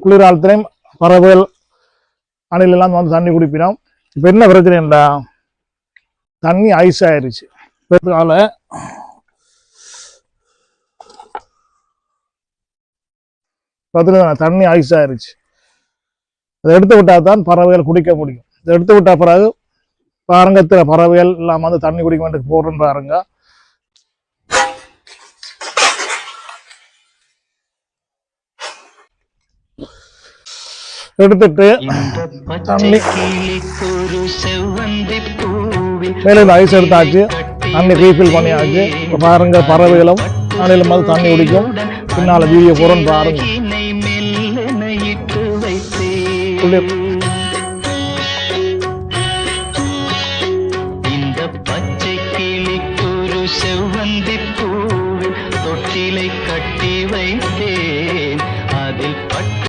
குளிர்காலத்திலையும் பறவைகள் அணில் எல்லாம் வந்து தண்ணி குடிப்பினோம். இப்போ என்ன பிரச்சனைடா, தண்ணி ஐஸ் ஆயிடுச்சு. அதனால பார்த்தீங்கன்னா தண்ணி ஐஸ் ஆயிடுச்சு. அதை எடுத்து விட்டால் தான் பறவைகள் குடிக்க முடியும். இதை எடுத்து விட்ட பிறகு பாருங்கத்தில் பறவைகள் எல்லாம் வந்து தண்ணி குடிக்க வேண்டிய போடுறேன்னு பாருங்க. எடுத்துட்டு தண்ணி மேலே ஐஸ் எடுத்தாச்சு, தண்ணி ரீஃபில் பண்ணியாச்சு. இப்போ பாருங்க பறவைகளும் அணிலும் வந்து தண்ணி குடிக்கும். பின்னால வீடியோ போறோன்னு பாருங்க.